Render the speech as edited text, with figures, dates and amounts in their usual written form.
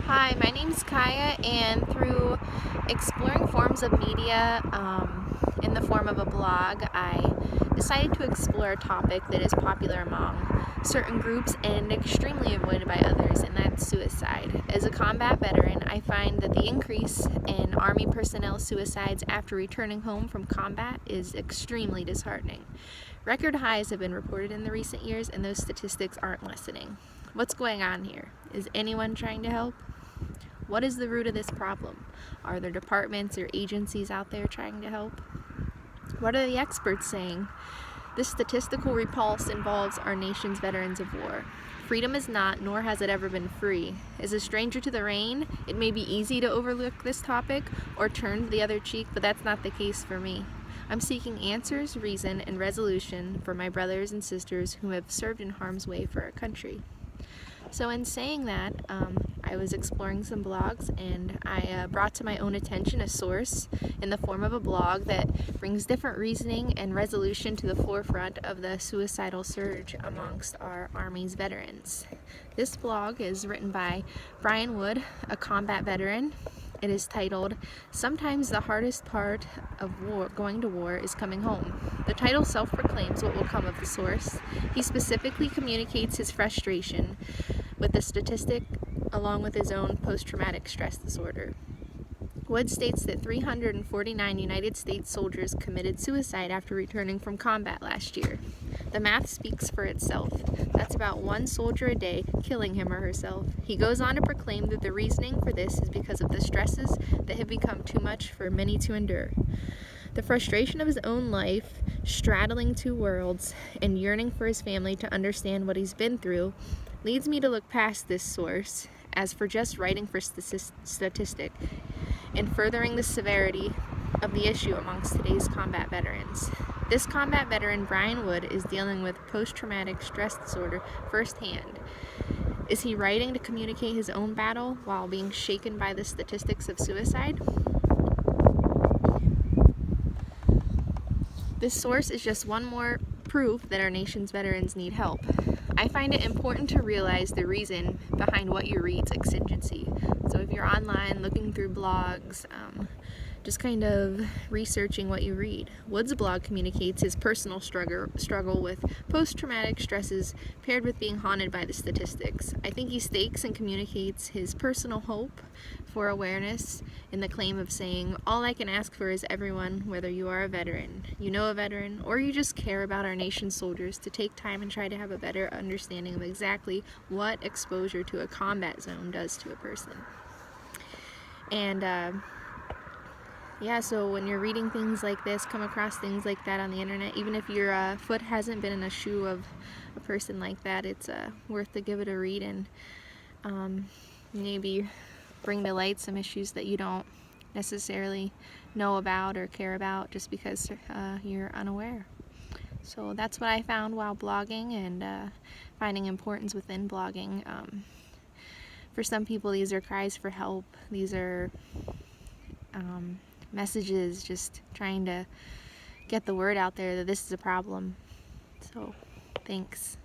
Hi, my name's Kaya, and through exploring forms of media in the form of a blog, I decided to explore a topic that is popular among certain groups and extremely avoided by others, and that's suicide. As a combat veteran, I find that the increase in Army personnel suicides after returning home from combat is extremely disheartening. Record highs have been reported in the recent years, and those statistics aren't lessening. What's going on here? Is anyone trying to help? What is the root of this problem? Are there departments or agencies out there trying to help? What are the experts saying? This statistical repulse involves our nation's veterans of war. Freedom is not, nor has it ever been free. As a stranger to the rain, it may be easy to overlook this topic or turn the other cheek, but that's not the case for me. I'm seeking answers, reason, and resolution for my brothers and sisters who have served in harm's way for our country. So in saying that, I was exploring some blogs, and I brought to my own attention a source in the form of a blog that brings different reasoning and resolution to the forefront of the suicidal surge amongst our Army's veterans. This blog is written by Brian Wood, a combat veteran. It is titled, "Sometimes the hardest part of going to war is coming home." The title self-proclaims what will come of the source. He specifically communicates his frustration with the statistic along with his own post-traumatic stress disorder. Wood states that 349 United States soldiers committed suicide after returning from combat last year. The math speaks for itself. That's about one soldier a day killing him or herself. He goes on to proclaim that the reasoning for this is because of the stresses that have become too much for many to endure. The frustration of his own life, straddling two worlds, and yearning for his family to understand what he's been through leads me to look past this source as for just writing for statistic and furthering the severity of the issue amongst today's combat veterans. This combat veteran, Brian Wood, is dealing with post-traumatic stress disorder firsthand. Is he writing to communicate his own battle while being shaken by the statistics of suicide? This source is just one more proof that our nation's veterans need help. I find it important to realize the reason behind what you read's exigency. So if you're online looking through blogs, just kind of researching what you read. Wood's blog communicates his personal struggle with post-traumatic stresses paired with being haunted by the statistics. I think he stakes and communicates his personal hope for awareness in the claim of saying, all I can ask for is everyone, whether you are a veteran, you know a veteran, or you just care about our nation's soldiers, to take time and try to have a better understanding of exactly what exposure to a combat zone does to a person. And so when you're reading things like this, come across things like that on the internet, even if your foot hasn't been in a shoe of a person like that, it's worth to give it a read and maybe bring to light some issues that you don't necessarily know about or care about just because you're unaware. So that's what I found while blogging and finding importance within blogging. For some people, these are cries for help. These are messages just trying to get the word out there that this is a problem. So, thanks.